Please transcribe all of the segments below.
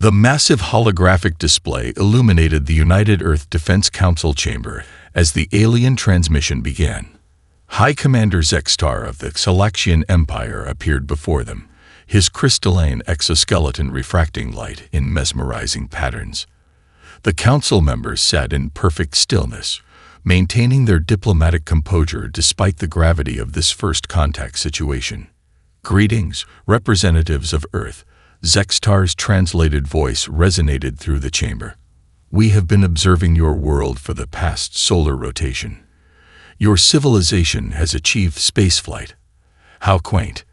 The massive holographic display illuminated the United Earth Defense Council chamber as the alien transmission began. High Commander Zextar of the Galaxian Empire appeared before them, his crystalline exoskeleton refracting light in mesmerizing patterns. The council members sat in perfect stillness, maintaining their diplomatic composure despite the gravity of this first contact situation. "Greetings, representatives of Earth," Zextar's translated voice resonated through the chamber. "We have been observing your world for the past solar rotation. Your civilization has achieved spaceflight. How quaint."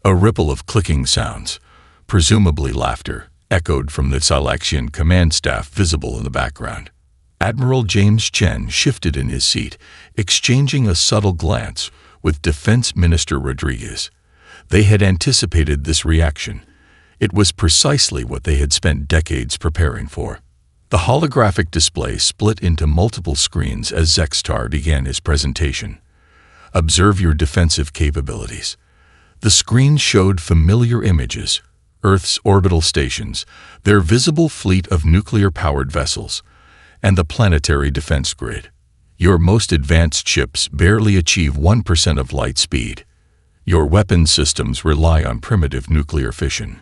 A ripple of clicking sounds, presumably laughter, echoed from the Galaxian command staff visible in the background. Admiral James Chen shifted in his seat, exchanging a subtle glance with Defense Minister Rodriguez. They had anticipated this reaction. It was precisely what they had spent decades preparing for. The holographic display split into multiple screens as Zextar began his presentation. "Observe your defensive capabilities." The screen showed familiar images, Earth's orbital stations, their visible fleet of nuclear-powered vessels, and the planetary defense grid. Your most advanced ships barely achieve 1% of light speed. Your weapon systems rely on primitive nuclear fission.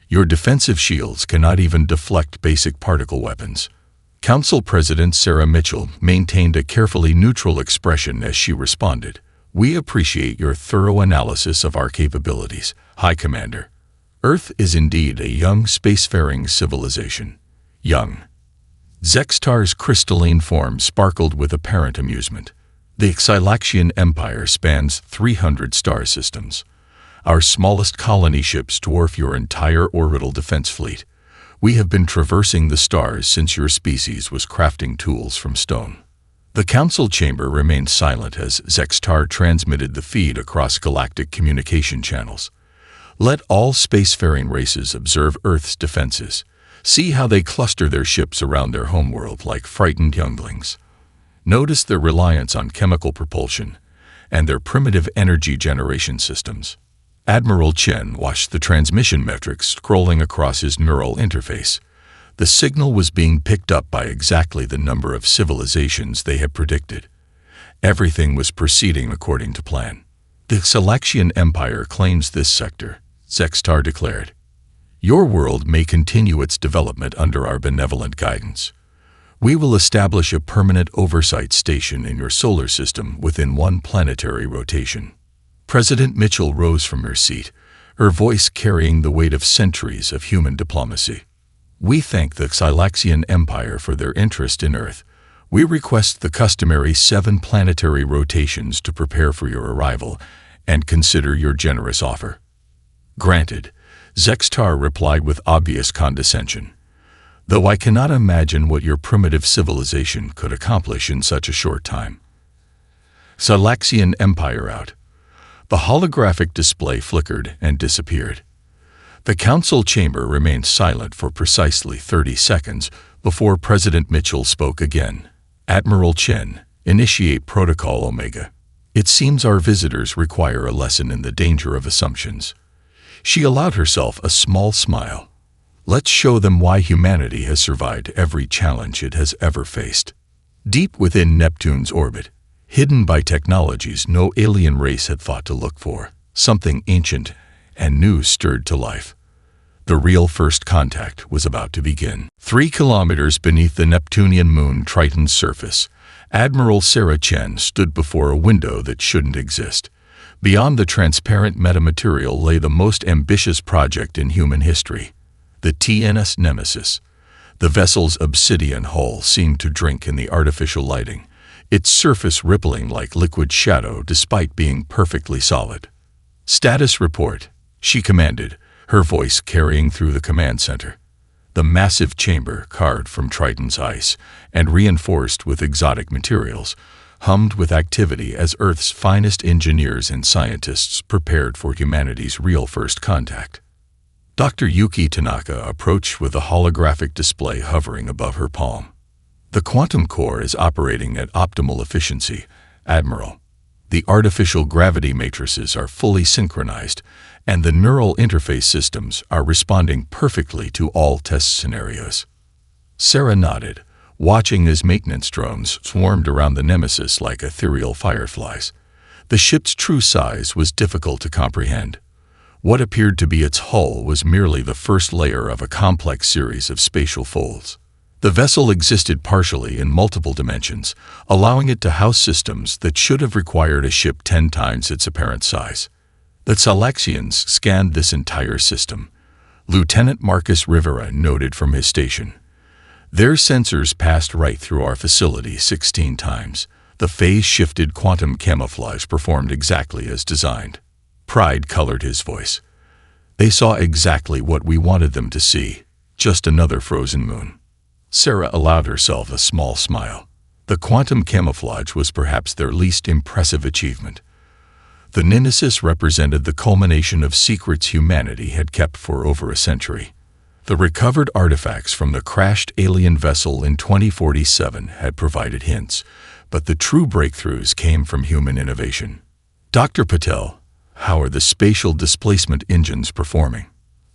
Your defensive shields cannot even deflect basic particle weapons. Council President Sarah Mitchell maintained a carefully neutral expression as she responded. "We appreciate your thorough analysis of our capabilities, High Commander. Earth is indeed a young spacefaring civilization." Young. Zextar's crystalline form sparkled with apparent amusement. "The Galaxian Empire spans 300 star systems. Our smallest colony ships dwarf your entire orbital defense fleet. We have been traversing the stars since your species was crafting tools from stone." The council chamber remained silent as Zextar transmitted the feed across galactic communication channels. "Let all spacefaring races observe Earth's defenses. See how they cluster their ships around their homeworld like frightened younglings. Notice their reliance on chemical propulsion and their primitive energy generation systems." Admiral Chen watched the transmission metrics scrolling across his neural interface. The signal was being picked up by exactly the number of civilizations they had predicted. Everything was proceeding according to plan. "The Galaxian Empire claims this sector," Zextar declared. "Your world may continue its development under our benevolent guidance. We will establish a permanent oversight station in your solar system within one planetary rotation." President Mitchell rose from her seat, her voice carrying the weight of centuries of human diplomacy. "We thank the Galaxian Empire for their interest in Earth. We request the customary 7 planetary rotations to prepare for your arrival and consider your generous offer." "Granted," Zextar replied with obvious condescension, "though I cannot imagine what your primitive civilization could accomplish in such a short time." Galaxian Empire out. The holographic display flickered and disappeared. The council chamber remained silent for precisely 30 seconds before President Mitchell spoke again. "Admiral Chen, initiate Protocol Omega. It seems our visitors require a lesson in the danger of assumptions." She allowed herself a small smile. "Let's show them why humanity has survived every challenge it has ever faced." Deep within Neptune's orbit, hidden by technologies no alien race had thought to look for, something ancient and new stirred to life. The real first contact was about to begin. 3 kilometers beneath the Neptunian moon Triton's surface, Admiral Sarah Chen stood before a window that shouldn't exist. Beyond the transparent metamaterial lay the most ambitious project in human history, the TNS Nemesis. The vessel's obsidian hull seemed to drink in the artificial lighting, its surface rippling like liquid shadow despite being perfectly solid. "Status report," she commanded, her voice carrying through the command center. The massive chamber, carved from Triton's ice and reinforced with exotic materials, hummed with activity as Earth's finest engineers and scientists prepared for humanity's real first contact. Dr. Yuki Tanaka approached with a holographic display hovering above her palm. "The quantum core is operating at optimal efficiency, Admiral. The artificial gravity matrices are fully synchronized, and the neural interface systems are responding perfectly to all test scenarios. Sarah nodded, watching as maintenance drones swarmed around the Nemesis like ethereal fireflies. The ship's true size was difficult to comprehend. What appeared to be its hull was merely the first layer of a complex series of spatial folds. The vessel existed partially in multiple dimensions, allowing it to house systems that should have required a ship 10 times its apparent size. The Xylaxians scanned this entire system. Lieutenant Marcus Rivera noted from his station. Their sensors passed right through our facility 16 times. The phase-shifted quantum camouflage performed exactly as designed. Pride colored his voice. They saw exactly what we wanted them to see, just another frozen moon. Sarah allowed herself a small smile. The quantum camouflage was perhaps their least impressive achievement. The Nemesis represented the culmination of secrets humanity had kept for over a century. The recovered artifacts from the crashed alien vessel in 2047 had provided hints, but the true breakthroughs came from human innovation. Dr. Patel, how are the spatial displacement engines performing?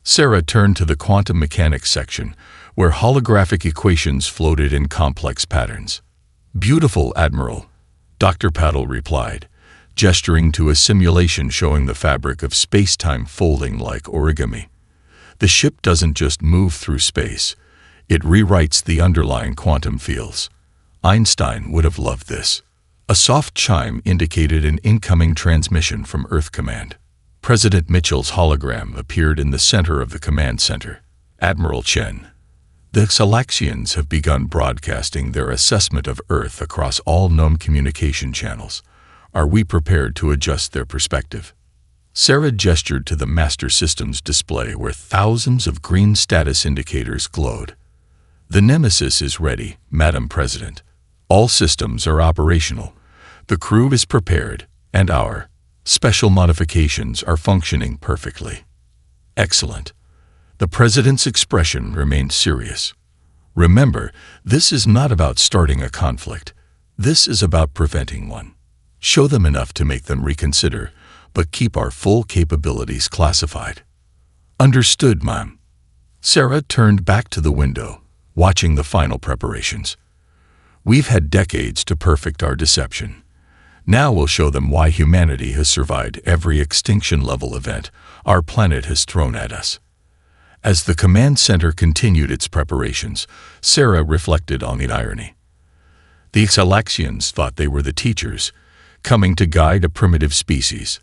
Sarah turned to the quantum mechanics section, where holographic equations floated in complex patterns. Beautiful, Admiral, Dr. Patel replied, gesturing to a simulation showing the fabric of space-time folding like origami. The ship doesn't just move through space, it rewrites the underlying quantum fields. Einstein would have loved this. A soft chime indicated an incoming transmission from Earth Command. President Mitchell's hologram appeared in the center of the command center. Admiral Chen, the Xylaxians have begun broadcasting their assessment of Earth across all known communication channels. Are we prepared to adjust their perspective? Sarah gestured to the Master Systems display where thousands of green status indicators glowed. The Nemesis is ready, Madam President. All systems are operational. The crew is prepared, and our special modifications are functioning perfectly. Excellent. The President's expression remained serious. Remember, this is not about starting a conflict. This is about preventing one. Show them enough to make them reconsider, but keep our full capabilities classified. Understood, Ma'am. Sarah turned back to the window, watching the final preparations. We've had decades to perfect our deception. Now we'll show them why humanity has survived every extinction-level event our planet has thrown at us. As the command center continued its preparations, Sarah reflected on the irony. The Xylaxians thought they were the teachers, coming to guide a primitive species.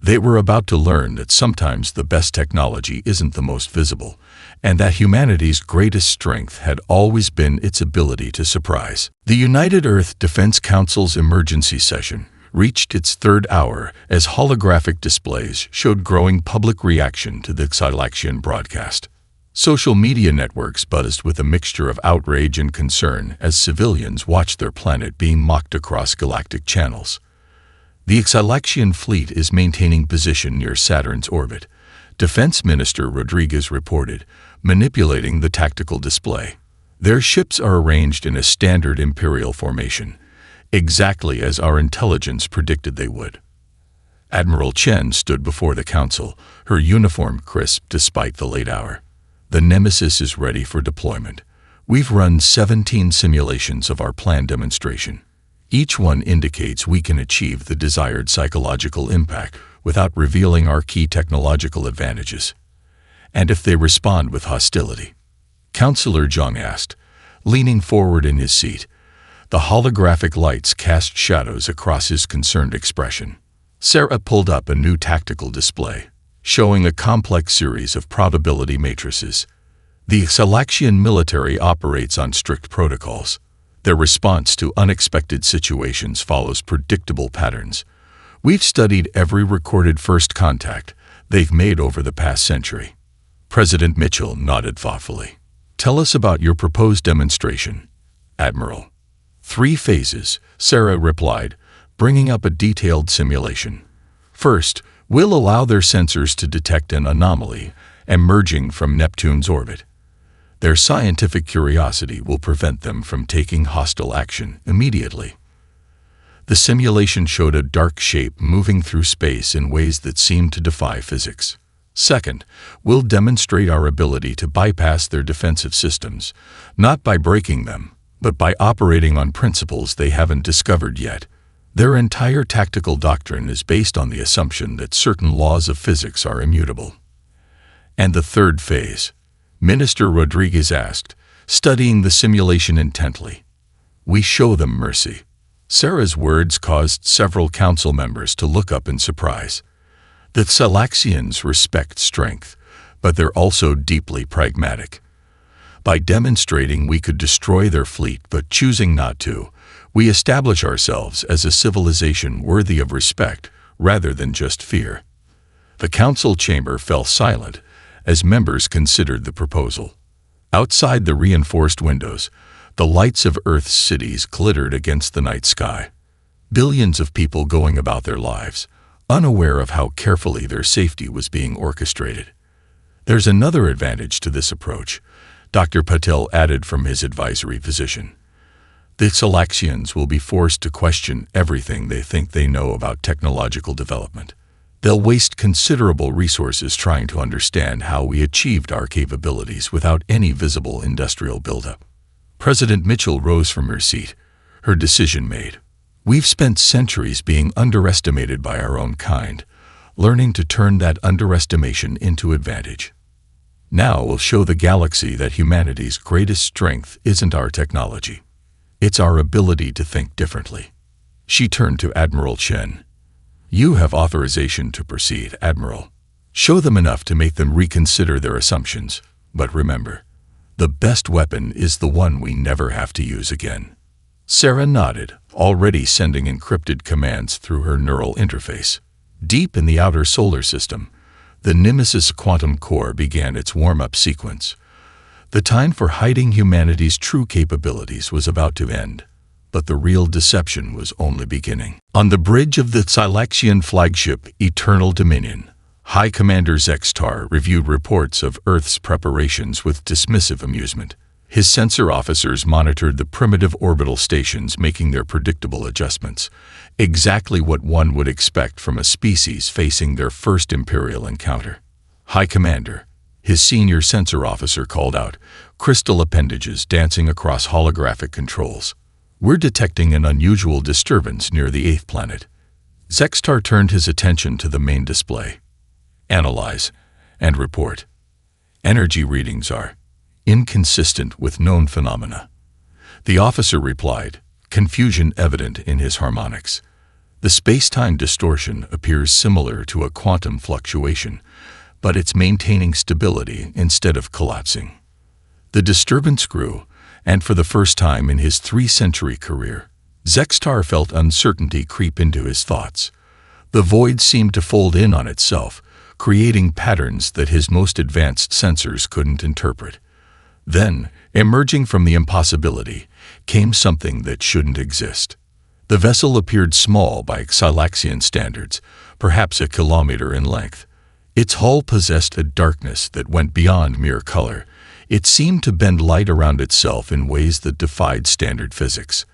They were about to learn that sometimes the best technology isn't the most visible, and that humanity's greatest strength had always been its ability to surprise. The United Earth Defense Council's emergency session reached its third hour as holographic displays showed growing public reaction to the Xylaxian broadcast. Social media networks buzzed with a mixture of outrage and concern as civilians watched their planet being mocked across galactic channels. The Xylaxian fleet is maintaining position near Saturn's orbit, Defense Minister Rodriguez reported, manipulating the tactical display. Their ships are arranged in a standard Imperial formation, exactly as our intelligence predicted they would. Admiral Chen stood before the council, her uniform crisp despite the late hour. The Nemesis is ready for deployment. We've run 17 simulations of our planned demonstration. Each one indicates we can achieve the desired psychological impact without revealing our key technological advantages. And if they respond with hostility? Counselor Zhang asked, leaning forward in his seat. The holographic lights cast shadows across his concerned expression. Sarah pulled up a new tactical display, showing a complex series of probability matrices. The Xylaxian military operates on strict protocols. Their response to unexpected situations follows predictable patterns. We've studied every recorded first contact they've made over the past century. President Mitchell nodded thoughtfully. Tell us about your proposed demonstration, Admiral. 3 phases, Sarah replied, bringing up a detailed simulation. First, we'll allow their sensors to detect an anomaly emerging from Neptune's orbit. Their scientific curiosity will prevent them from taking hostile action immediately. The simulation showed a dark shape moving through space in ways that seemed to defy physics. Second, we'll demonstrate our ability to bypass their defensive systems, not by breaking them, but by operating on principles they haven't discovered yet. Their entire tactical doctrine is based on the assumption that certain laws of physics are immutable. And the third phase, Minister Rodriguez asked, studying the simulation intently. We show them mercy. Sarah's words caused several council members to look up in surprise. The Thalaxians respect strength, but they're also deeply pragmatic. By demonstrating we could destroy their fleet but choosing not to, we establish ourselves as a civilization worthy of respect rather than just fear. The council chamber fell silent as members considered the proposal. Outside the reinforced windows, the lights of Earth's cities glittered against the night sky. Billions of people going about their lives, unaware of how carefully their safety was being orchestrated. There's another advantage to this approach, Dr. Patel added from his advisory position. The Thalaxians will be forced to question everything they think they know about technological development. They'll waste considerable resources trying to understand how we achieved our capabilities without any visible industrial buildup. President Mitchell rose from her seat, her decision made. We've spent centuries being underestimated by our own kind, learning to turn that underestimation into advantage. Now we'll show the galaxy that humanity's greatest strength isn't our technology. It's our ability to think differently. She turned to Admiral Chen. You have authorization to proceed, Admiral. Show them enough to make them reconsider their assumptions, but remember, the best weapon is the one we never have to use again. Sarah nodded, already sending encrypted commands through her neural interface. Deep in the outer solar system, the Nemesis quantum core began its warm-up sequence. The time for hiding humanity's true capabilities was about to end, but the real deception was only beginning. On the bridge of the Thalaxian flagship Eternal Dominion, High Commander Zextar reviewed reports of Earth's preparations with dismissive amusement. His sensor officers monitored the primitive orbital stations making their predictable adjustments, exactly what one would expect from a species facing their first Imperial encounter. High Commander, his senior sensor officer called out, crystal appendages dancing across holographic controls. We're detecting an unusual disturbance near the 8th planet. Zextar turned his attention to the main display. Analyze and report. Energy readings are inconsistent with known phenomena. The officer replied, confusion evident in his harmonics. The space-time distortion appears similar to a quantum fluctuation, but it's maintaining stability instead of collapsing. The disturbance grew, and for the first time in his 3-century career, Zextar felt uncertainty creep into his thoughts. The void seemed to fold in on itself, creating patterns that his most advanced sensors couldn't interpret. Then, emerging from the impossibility, came something that shouldn't exist. The vessel appeared small by Xylaxian standards, perhaps a kilometer in length. Its hull possessed a darkness that went beyond mere color. It seemed to bend light around itself in ways that defied standard physics.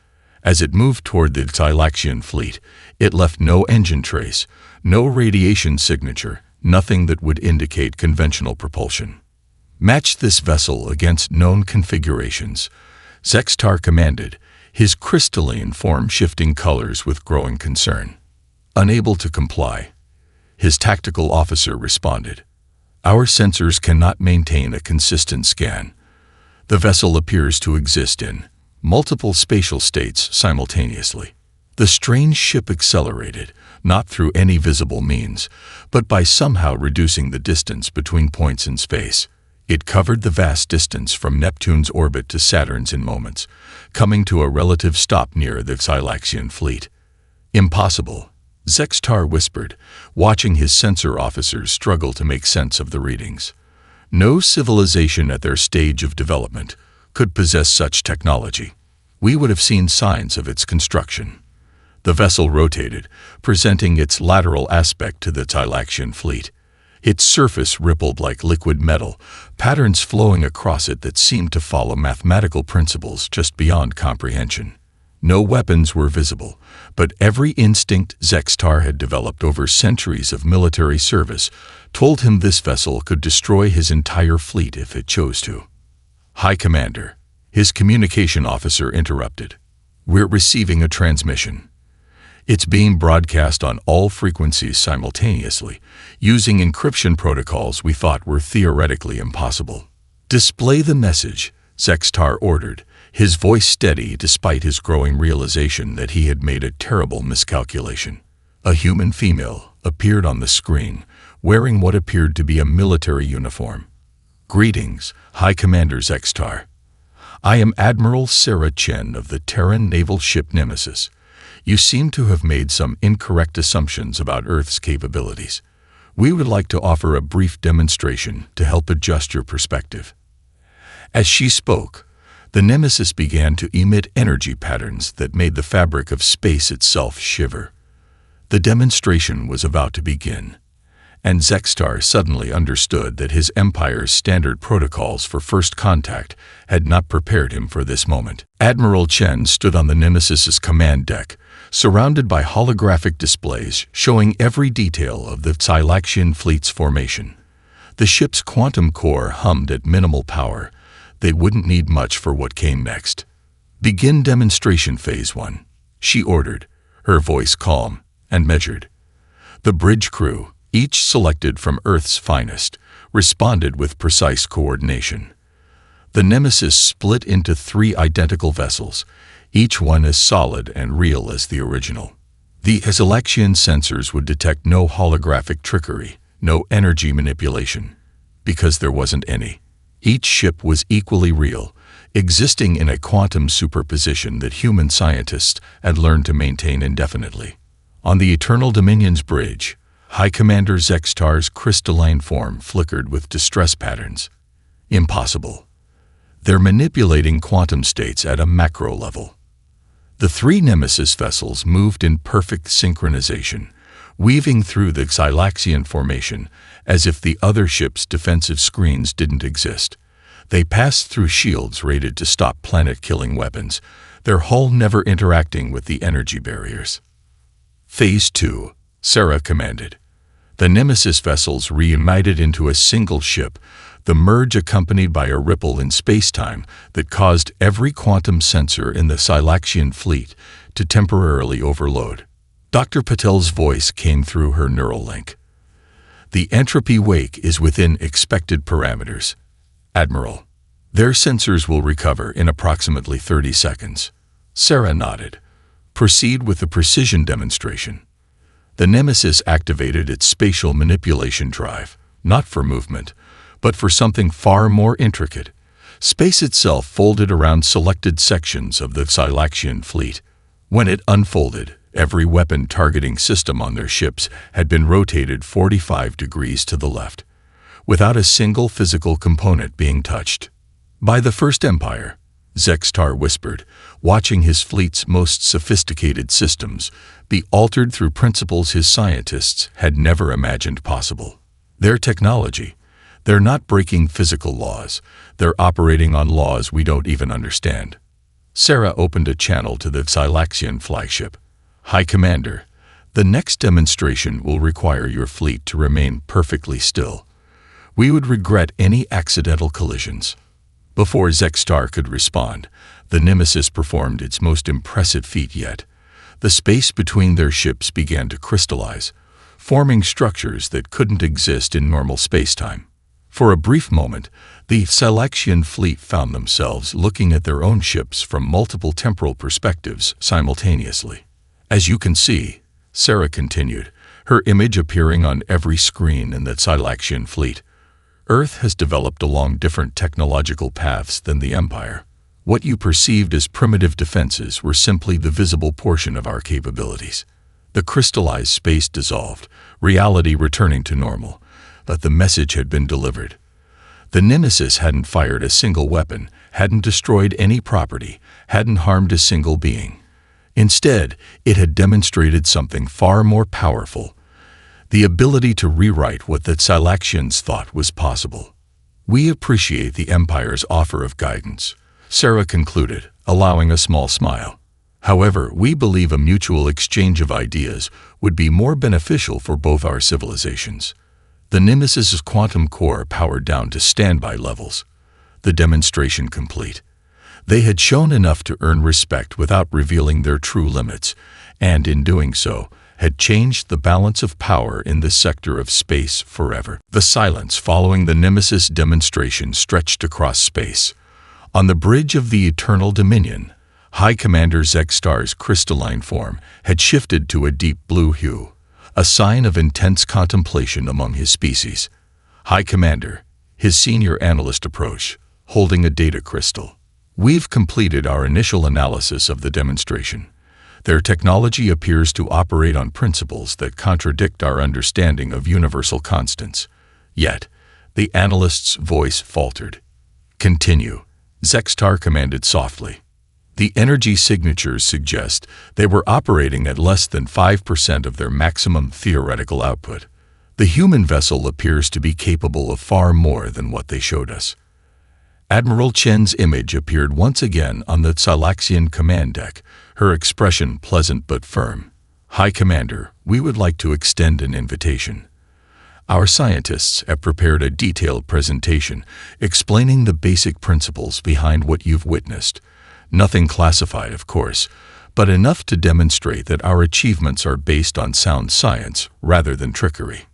As it moved toward the Xylaxian fleet, it left no engine trace, no radiation signature, nothing that would indicate conventional propulsion. Match this vessel against known configurations, Zextar commanded, his crystalline form shifting colors with growing concern. Unable to comply, his tactical officer responded, our sensors cannot maintain a consistent scan. The vessel appears to exist in multiple spatial states simultaneously. The strange ship accelerated, not through any visible means, but by somehow reducing the distance between points in space. It covered the vast distance from Neptune's orbit to Saturn's in moments, coming to a relative stop near the Xylaxian fleet. Impossible, Zextar whispered, watching his sensor officers struggle to make sense of the readings. No civilization at their stage of development could possess such technology. We would have seen signs of its construction. The vessel rotated, presenting its lateral aspect to the Xylaxian fleet. Its surface rippled like liquid metal, patterns flowing across it that seemed to follow mathematical principles just beyond comprehension. No weapons were visible, but every instinct Zextar had developed over centuries of military service told him this vessel could destroy his entire fleet if it chose to. "High Commander," his communication officer interrupted. "We're receiving a transmission. It's being broadcast on all frequencies simultaneously, using encryption protocols we thought were theoretically impossible." "Display the message," Zextar ordered, his voice steady despite his growing realization that he had made a terrible miscalculation. A human female appeared on the screen, wearing what appeared to be a military uniform. "Greetings, High Commander Zextar. I am Admiral Sarah Chen of the Terran naval ship Nemesis. You seem to have made some incorrect assumptions about Earth's capabilities. We would like to offer a brief demonstration to help adjust your perspective." As she spoke, the Nemesis began to emit energy patterns that made the fabric of space itself shiver. The demonstration was about to begin, and Zextar suddenly understood that his Empire's standard protocols for first contact had not prepared him for this moment. Admiral Chen stood on the Nemesis's command deck, surrounded by holographic displays showing every detail of the Silaxian fleet's formation. The ship's quantum core hummed at minimal power. They wouldn't need much for what came next. "Begin demonstration phase 1, she ordered, her voice calm and measured. The bridge crew, each selected from Earth's finest, responded with precise coordination. The Nemesis split into 3 identical vessels, each one as solid and real as the original. The Silaxian sensors would detect no holographic trickery, no energy manipulation, because there wasn't any. Each ship was equally real, existing in a quantum superposition that human scientists had learned to maintain indefinitely. On the Eternal Dominion's bridge, High Commander Zextar's crystalline form flickered with distress patterns. Impossible. They're manipulating quantum states at a macro level. The 3 Nemesis vessels moved in perfect synchronization, weaving through the Silaxian formation as if the other ship's defensive screens didn't exist. They passed through shields rated to stop planet-killing weapons, their hull never interacting with the energy barriers. "Phase 2, Sarah commanded. The Nemesis vessels reunited into a single ship, the merge accompanied by a ripple in space-time that caused every quantum sensor in the Silaxian fleet to temporarily overload. Dr. Patel's voice came through her neural link. "The entropy wake is within expected parameters. Admiral, their sensors will recover in approximately 30 seconds. Sarah nodded. "Proceed with the precision demonstration." The Nemesis activated its spatial manipulation drive, not for movement, but for something far more intricate. Space itself folded around selected sections of the Silaxian fleet. When it unfolded, every weapon targeting system on their ships had been rotated 45 degrees to the left, without a single physical component being touched. "By the First Empire," Zextar whispered, watching his fleet's most sophisticated systems be altered through principles his scientists had never imagined possible. "Their technology. They're not breaking physical laws. They're operating on laws we don't even understand." Sarah opened a channel to the Silaxian flagship. "High Commander, the next demonstration will require your fleet to remain perfectly still. We would regret any accidental collisions." Before Zextar could respond, the Nemesis performed its most impressive feat yet. The space between their ships began to crystallize, forming structures that couldn't exist in normal spacetime. For a brief moment, the Silaxian fleet found themselves looking at their own ships from multiple temporal perspectives simultaneously. "As you can see," Sarah continued, her image appearing on every screen in the Silaxian fleet, "Earth has developed along different technological paths than the Empire. What you perceived as primitive defenses were simply the visible portion of our capabilities. The crystallized space dissolved, reality returning to normal, but the message had been delivered. The Nemesis hadn't fired a single weapon, hadn't destroyed any property, hadn't harmed a single being. Instead, it had demonstrated something far more powerful, the ability to rewrite what the Silaxians thought was possible. We appreciate the Empire's offer of guidance," Sarah concluded, allowing a small smile. However, we believe a mutual exchange of ideas would be more beneficial for both our civilizations. The Nemesis's quantum core powered down to standby levels. The demonstration complete. They had shown enough to earn respect without revealing their true limits, and in doing so, had changed the balance of power in this sector of space forever. The silence following the Nemesis demonstration stretched across space. On the bridge of the Eternal Dominion, High Commander Zextar's crystalline form had shifted to a deep blue hue, a sign of intense contemplation among his species. High Commander, his senior analyst approached, holding a data crystal. We've completed our initial analysis of the demonstration. Their technology appears to operate on principles that contradict our understanding of universal constants. Yet, the analyst's voice faltered. Continue, Zextar commanded softly. The energy signatures suggest they were operating at less than 5% of their maximum theoretical output. The human vessel appears to be capable of far more than what they showed us. Admiral Chen's image appeared once again on the Silaxian command deck, her expression pleasant but firm. High Commander, we would like to extend an invitation. Our scientists have prepared a detailed presentation explaining the basic principles behind what you've witnessed. Nothing classified, of course, but enough to demonstrate that our achievements are based on sound science rather than trickery.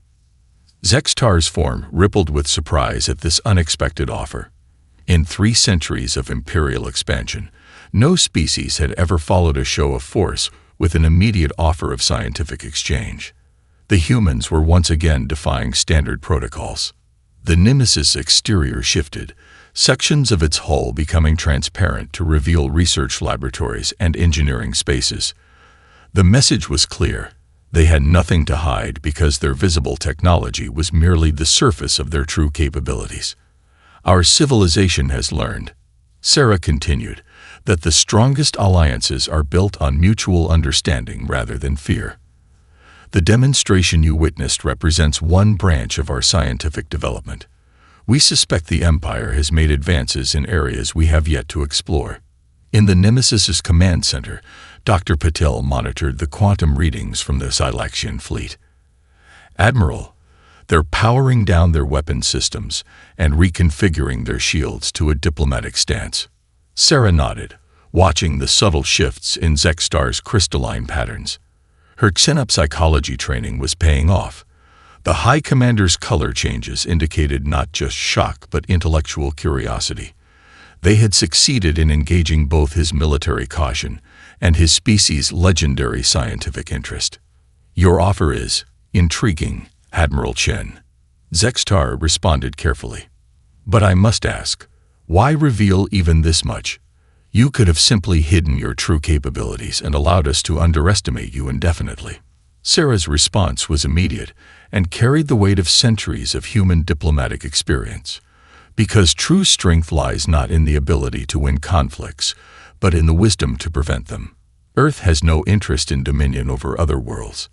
Zextar's form rippled with surprise at this unexpected offer. In 3 centuries of imperial expansion, no species had ever followed a show of force with an immediate offer of scientific exchange. The humans were once again defying standard protocols. The Nemesis exterior shifted, sections of its hull becoming transparent to reveal research laboratories and engineering spaces. The message was clear. They had nothing to hide because their visible technology was merely the surface of their true capabilities. Our civilization has learned, Sarah continued, that the strongest alliances are built on mutual understanding rather than fear. The demonstration you witnessed represents one branch of our scientific development. We suspect the Empire has made advances in areas we have yet to explore. In the Nemesis's command center, Dr. Patel monitored the quantum readings from the Silaxian fleet. Admiral, they're powering down their weapon systems and reconfiguring their shields to a diplomatic stance. Sarah nodded, watching the subtle shifts in Zextar's crystalline patterns. Her xenopsychology training was paying off. The High Commander's color changes indicated not just shock but intellectual curiosity. They had succeeded in engaging both his military caution and his species' legendary scientific interest. Your offer is intriguing, Admiral Chen. Zextar responded carefully. But I must ask, why reveal even this much? You could have simply hidden your true capabilities and allowed us to underestimate you indefinitely. Sarah's response was immediate and carried the weight of centuries of human diplomatic experience. Because true strength lies not in the ability to win conflicts, but in the wisdom to prevent them. Earth has no interest in dominion over other worlds.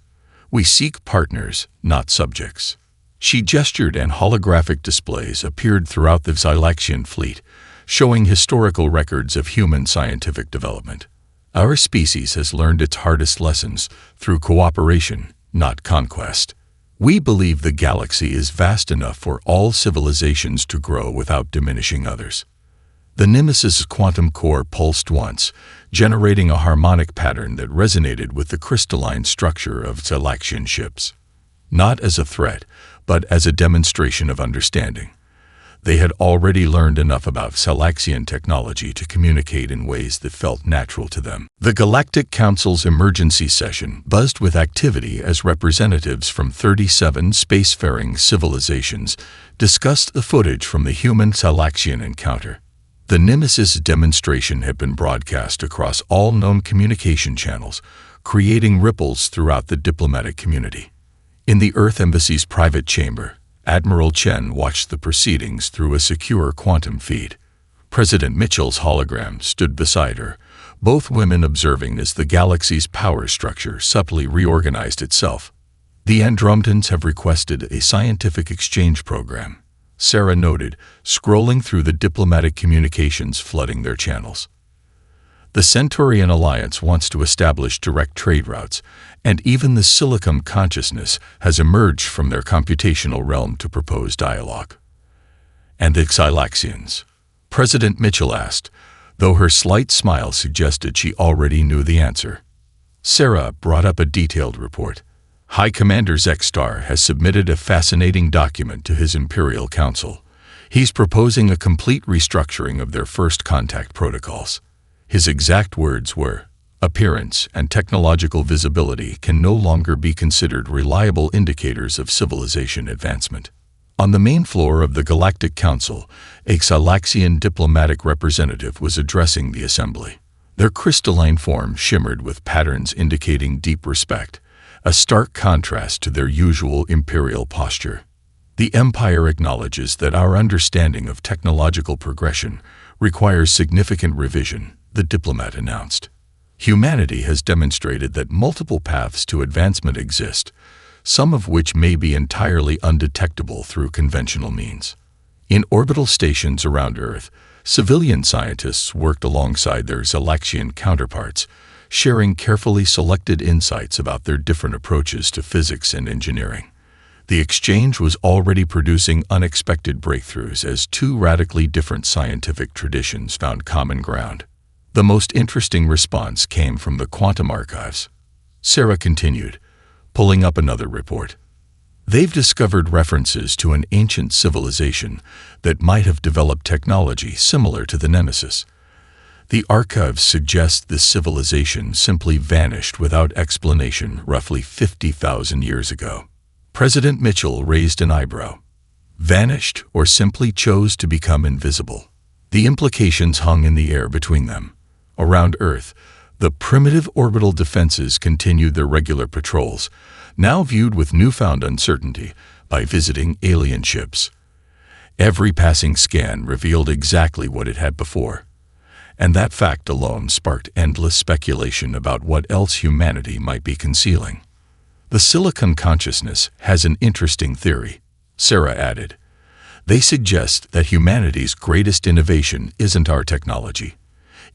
We seek partners, not subjects. She gestured and holographic displays appeared throughout the Silaxian fleet, showing historical records of human scientific development. Our species has learned its hardest lessons through cooperation, not conquest. We believe the galaxy is vast enough for all civilizations to grow without diminishing others. The Nemesis's quantum core pulsed once, generating a harmonic pattern that resonated with the crystalline structure of Silaxian ships. Not as a threat, but as a demonstration of understanding. They had already learned enough about Silaxian technology to communicate in ways that felt natural to them. The Galactic Council's emergency session buzzed with activity as representatives from 37 spacefaring civilizations discussed the footage from the human Silaxian encounter. The Nemesis demonstration had been broadcast across all known communication channels, creating ripples throughout the diplomatic community. In the Earth Embassy's private chamber, Admiral Chen watched the proceedings through a secure quantum feed. President Mitchell's hologram stood beside her, both women observing as the galaxy's power structure subtly reorganized itself. The Andromedans have requested a scientific exchange program, Sarah noted, scrolling through the diplomatic communications flooding their channels. The Centaurian Alliance wants to establish direct trade routes, and even the Silicon consciousness has emerged from their computational realm to propose dialogue. And the Xylaxians? President Mitchell asked, though her slight smile suggested she already knew the answer. Sarah brought up a detailed report. High Commander Zexstar has submitted a fascinating document to his Imperial Council. He's proposing a complete restructuring of their first contact protocols. His exact words were, "Appearance and technological visibility can no longer be considered reliable indicators of civilization advancement." On the main floor of the Galactic Council, a Xylaxian diplomatic representative was addressing the assembly. Their crystalline form shimmered with patterns indicating deep respect, a stark contrast to their usual imperial posture. The Empire acknowledges that our understanding of technological progression requires significant revision, the diplomat announced. Humanity has demonstrated that multiple paths to advancement exist, some of which may be entirely undetectable through conventional means. In orbital stations around Earth, civilian scientists worked alongside their Xylaxian counterparts, sharing carefully selected insights about their different approaches to physics and engineering. The exchange was already producing unexpected breakthroughs as two radically different scientific traditions found common ground. The most interesting response came from the quantum archives. Sarah continued, pulling up another report. They've discovered references to an ancient civilization that might have developed technology similar to the Nemesis. The archives suggest this civilization simply vanished without explanation roughly 50,000 years ago. President Mitchell raised an eyebrow. Vanished or simply chose to become invisible? The implications hung in the air between them. Around Earth, the primitive orbital defenses continued their regular patrols, now viewed with newfound uncertainty by visiting alien ships. Every passing scan revealed exactly what it had before, and that fact alone sparked endless speculation about what else humanity might be concealing. The Silicon consciousness has an interesting theory, Sarah added. They suggest that humanity's greatest innovation isn't our technology.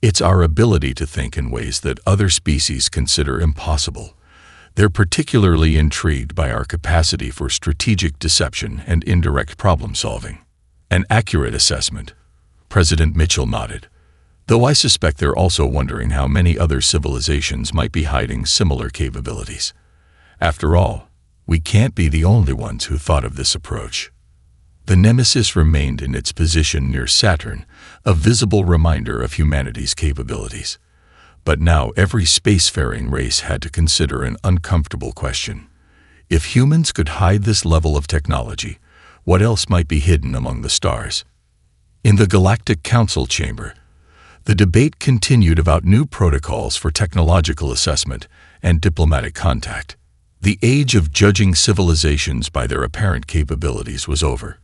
It's our ability to think in ways that other species consider impossible. They're particularly intrigued by our capacity for strategic deception and indirect problem-solving. An accurate assessment. President Mitchell nodded, though I suspect they're also wondering how many other civilizations might be hiding similar capabilities. After all, we can't be the only ones who thought of this approach. The Nemesis remained in its position near Saturn, a visible reminder of humanity's capabilities. But now every spacefaring race had to consider an uncomfortable question. If humans could hide this level of technology, what else might be hidden among the stars? In the Galactic Council chamber, the debate continued about new protocols for technological assessment and diplomatic contact. The age of judging civilizations by their apparent capabilities was over.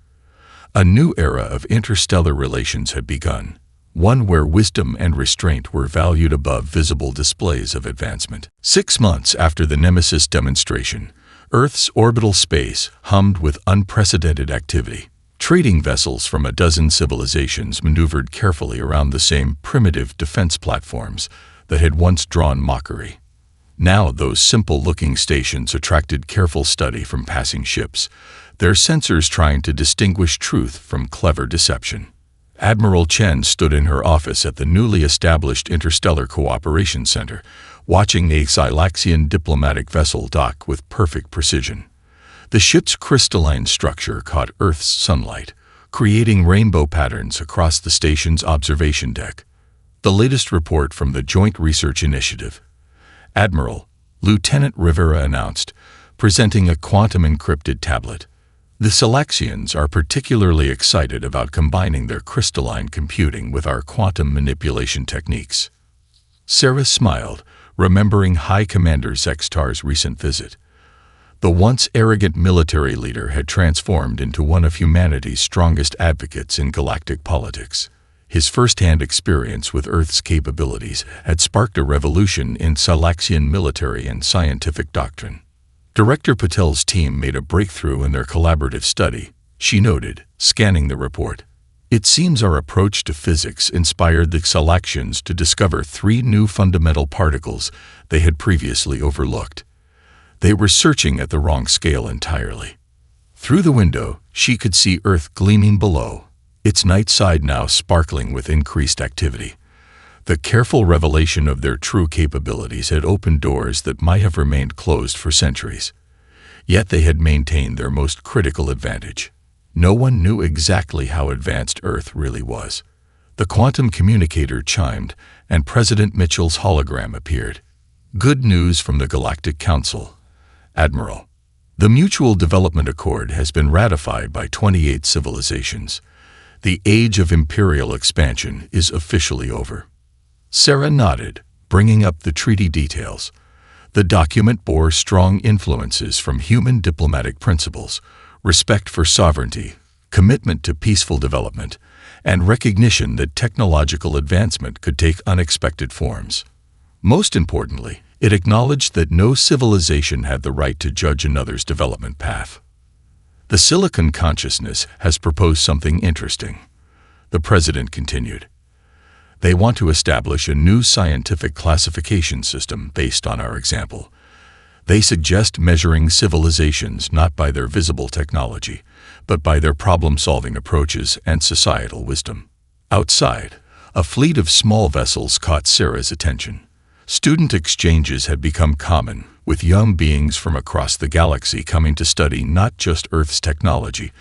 A new era of interstellar relations had begun, one where wisdom and restraint were valued above visible displays of advancement. 6 months after the Nemesis demonstration, Earth's orbital space hummed with unprecedented activity. Trading vessels from a dozen civilizations maneuvered carefully around the same primitive defense platforms that had once drawn mockery. Now those simple-looking stations attracted careful study from passing ships, their sensors trying to distinguish truth from clever deception. Admiral Chen stood in her office at the newly established Interstellar Cooperation Center, watching a Xylaxian diplomatic vessel dock with perfect precision. The ship's crystalline structure caught Earth's sunlight, creating rainbow patterns across the station's observation deck. The latest report from the Joint Research Initiative. Admiral, Lieutenant Rivera announced, presenting a quantum-encrypted tablet. The Xylaxians are particularly excited about combining their crystalline computing with our quantum manipulation techniques. Sarah smiled, remembering High Commander Zexstar's recent visit. The once arrogant military leader had transformed into one of humanity's strongest advocates in galactic politics. His first-hand experience with Earth's capabilities had sparked a revolution in Xylaxian military and scientific doctrine. Director Patel's team made a breakthrough in their collaborative study, she noted, scanning the report. It seems our approach to physics inspired the Galaxians to discover 3 new fundamental particles they had previously overlooked. They were searching at the wrong scale entirely. Through the window, she could see Earth gleaming below, its night side now sparkling with increased activity. The careful revelation of their true capabilities had opened doors that might have remained closed for centuries. Yet they had maintained their most critical advantage. No one knew exactly how advanced Earth really was. The quantum communicator chimed, and President Mitchell's hologram appeared. Good news from the Galactic Council. Admiral, the Mutual Development Accord has been ratified by 28 civilizations. The age of imperial expansion is officially over. Sarah nodded, bringing up the treaty details. The document bore strong influences from human diplomatic principles, respect for sovereignty, commitment to peaceful development, and recognition that technological advancement could take unexpected forms. Most importantly, it acknowledged that no civilization had the right to judge another's development path. The Silicon Consciousness has proposed something interesting. The President continued. They want to establish a new scientific classification system based on our example. They suggest measuring civilizations not by their visible technology, but by their problem-solving approaches and societal wisdom. Outside, a fleet of small vessels caught Sarah's attention. Student exchanges had become common, with young beings from across the galaxy coming to study not just Earth's technology,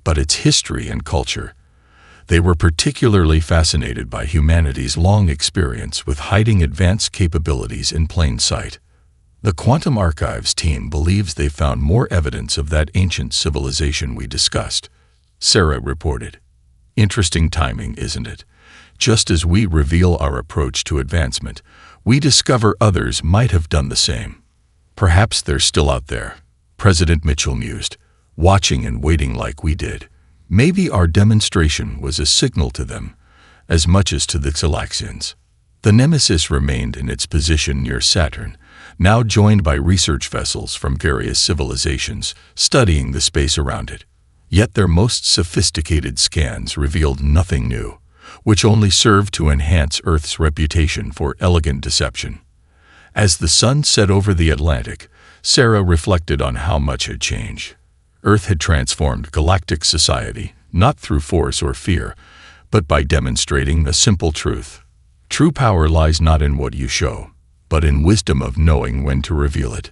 but its history and culture. They were particularly fascinated by humanity's long experience with hiding advanced capabilities in plain sight. The Quantum Archives team believes they found more evidence of that ancient civilization we discussed, Sarah reported. Interesting timing, isn't it? Just as we reveal our approach to advancement, we discover others might have done the same. Perhaps they're still out there, President Mitchell mused, watching and waiting like we did. Maybe our demonstration was a signal to them, as much as to the Galaxians. The Nemesis remained in its position near Saturn, now joined by research vessels from various civilizations, studying the space around it. Yet their most sophisticated scans revealed nothing new, which only served to enhance Earth's reputation for elegant deception. As the sun set over the Atlantic, Sarah reflected on how much had changed. Earth had transformed galactic society, not through force or fear, but by demonstrating a simple truth. True power lies not in what you show, but in wisdom of knowing when to reveal it.